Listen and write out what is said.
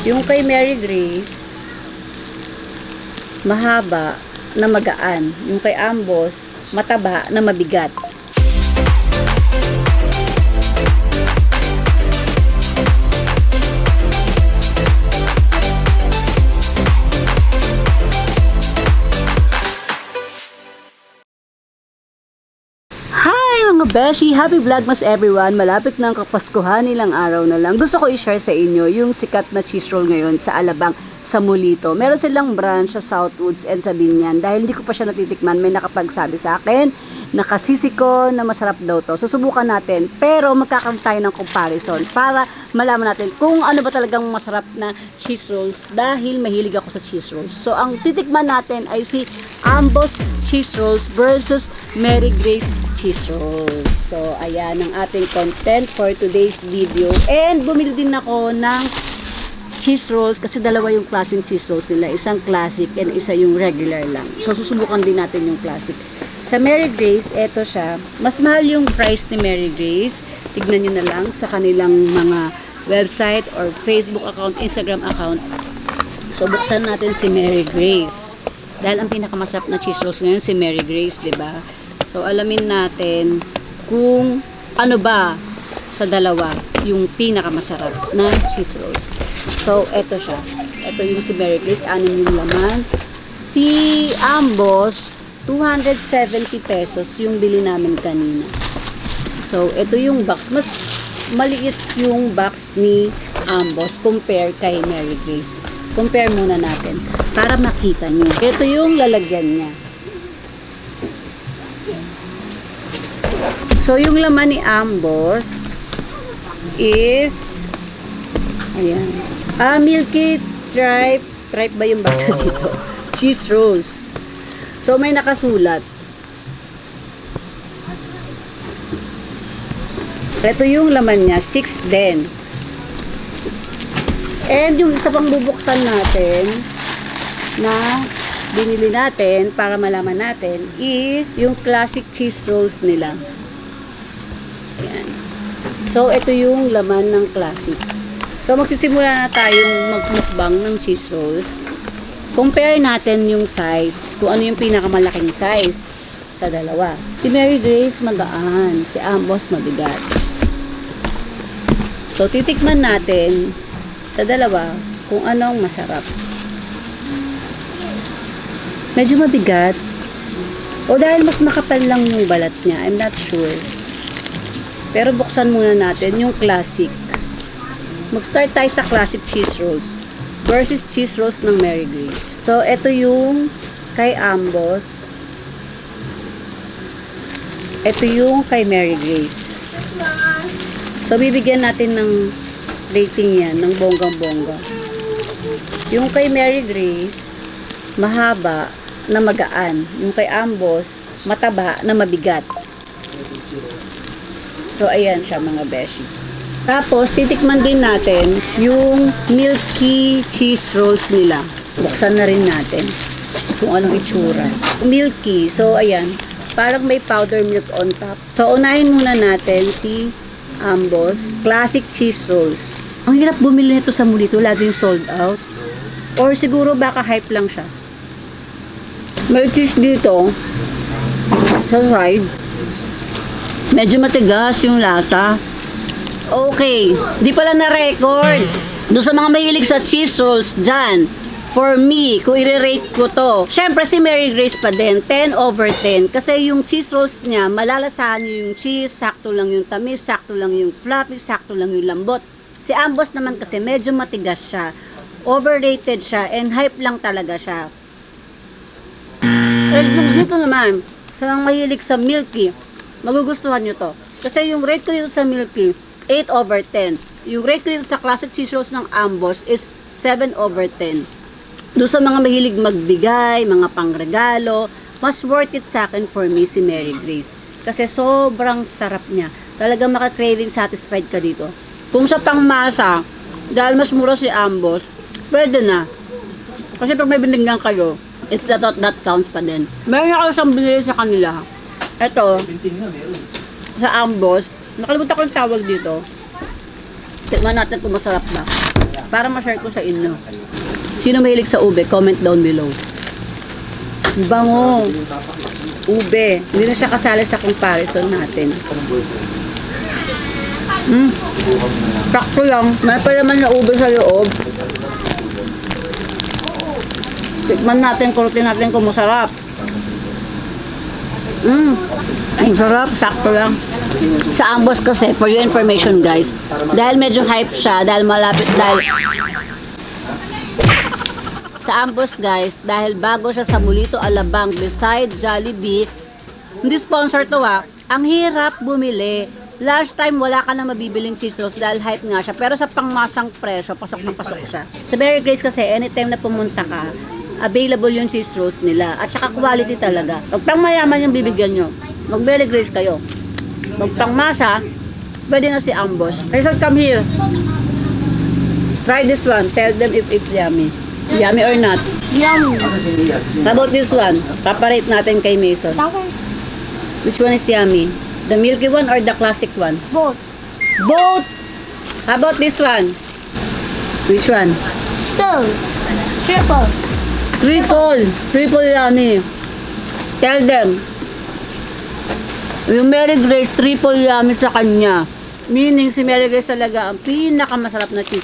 Yung kay Mary Grace, mahaba na magaan. Yung kay Ambos, mataba na mabigat. Mga beshi, happy vlogmas everyone. Malapit na ang kapaskuhan, ilang araw na lang. Gusto ko i-share sa inyo yung sikat na cheese roll ngayon sa Alabang, sa Mulito. Meron silang branch sa Southwoods and sa Binyan. Dahil hindi ko pa siya natitikman, may nakapagsabi sa akin, nakasisi ko na masarap daw to. Susubukan natin, pero magkakaroon tayo ng comparison para malaman natin kung ano ba talagang masarap na cheese rolls dahil mahilig ako sa cheese rolls. So, ang titikman natin ay si Ambos Cheese Rolls versus Mary Grace Cheese Rolls. So, ayan ang ating content for today's video. And bumili din ako ng cheese rolls kasi dalawa yung klaseng cheese rolls nila. Isang classic and isa yung regular lang. So, susubukan din natin yung classic. Sa Mary Grace, eto siya. Mas mahal yung price ni Mary Grace. Tignan nyo na lang sa kanilang mga website or Facebook account, Instagram account. So, buksan natin si Mary Grace. Dahil ang pinakamasarap na cheese rolls ngayon si Mary Grace, 'di ba? So, alamin natin kung ano ba sa dalawa yung pinakamasarap na cheese rolls. So, eto siya. Eto yung si Mary Grace, 6 yung laman. Si Ambos, 270 pesos yung bili namin kanina. So, eto yung box. Mas maliit yung box ni Ambos compare kay Mary Grace. Compare muna natin para makita nyo. Ito yung lalagyan niya. So, yung laman ni Ambos is ayan. Milky Tripe. Tripe ba yung basa dito? Cheese rolls. So, may nakasulat. Ito yung laman niya. 6 din. And yung isa pang bubuksan natin na binili natin para malaman natin is yung classic cheese rolls nila. Ayan. So, ito yung laman ng classic. So, magsisimula na tayong magmukbang ng cheese rolls. Compare natin yung size, kung ano yung pinakamalaking size sa dalawa. Si Mary Grace magaan, si Ambos mabigat. So, titikman natin sa dalawa kung anong masarap. Medyo mabigat. O dahil mas makapal lang yung balat niya, I'm not sure. Pero buksan muna natin yung classic. Mag-start tayo sa classic cheese rolls versus cheese rolls ng Mary Grace. So, ito yung kay Ambos. Ito yung kay Mary Grace. So, bibigyan natin ng rating yan, ng bonggang-bongga. Yung kay Mary Grace, mahaba na magaan. Yung kay Ambos, mataba na mabigat. So, ayan siya mga beshi. Tapos, titikman din natin yung milky cheese rolls nila. Buksan na rin natin kung anong itsura. Milky. So, ayan. Parang may powder milk on top. So, unahin muna natin si Ambos classic cheese rolls. Ang hirap bumili nito sa Mulito, laging sold out. Or siguro baka hype lang siya. May cheese dito sa side. Medyo matigas yung lata. Okay, di pala na-record. Doon sa mga mahilig sa cheese rolls dyan, for me, kung i-rate ko to, syempre si Mary Grace pa din, 10 over 10. Kasi yung cheese rolls niya, malalasahan nyo yung cheese, sakto lang yung tamis, sakto lang yung fluffy, sakto lang yung lambot. Si Ambos naman kasi medyo matigas siya. Overrated siya and hype lang talaga siya. And yung dito naman, sa mga mahilig sa milky, magugustuhan nyo to. Kasi yung rate ko dito sa milky, 8 over 10. Yung rate ko dito sa classic cheese rolls ng Ambos is 7 over 10. Doon sa mga mahilig magbigay, mga pangregalo, mas worth it sa akin for me si Mary Grace. Kasi sobrang sarap niya. Talagang maka-craving satisfied ka dito. Kung sa pangmasa, dahil mas mura si Ambos, pwede na. Kasi pag may binigyan kayo, it's the thought that counts pa din. Meron ako siyang binili sa kanila. Ito, sa Ambos, nakalimutan ko yung tawag dito. Tignan natin kung masarap na. Para ma-share ko sa inyo. Sino mahilig sa ube? Comment down below. Bango. Ube. Hindi na siya kasali sa comparison natin. Sakto lang. May pa naman na ube sa loob. Tikman natin, kurutin natin kung masarap. Ang sarap, sakto lang. Sa Ambos kasi, for your information guys, dahil medyo hype siya, dahil malapit, sa Ambos guys, dahil bago siya sa Mulito Alabang beside Jollibee, hindi sponsor to ang hirap bumili. Last time wala ka na mabibiling cheese rolls dahil hype nga siya, pero sa pangmasang presyo, pasok na pasok siya. Sa Mary Grace kasi, anytime na pumunta ka, available yung cheese rolls nila, at saka quality talaga. Pag pang mayaman yung bibigyan nyo, mag Mary Grace kayo. Pag pang masa, pwede na si Ambos. Rizal, come here. Try this one. Tell them if it's yummy. Yummy or not. Yum. How about this one? Paparate natin kay Mason. Which one is yummy? The milky one or the classic one? Both. Both! How about this one? Which one? Still. Triple. Triple! Triple yummy. Tell them. Yung Mary Grace, triple yummy sa kanya. Meaning, si Mary Grace talaga ang pinakamasarap na cheese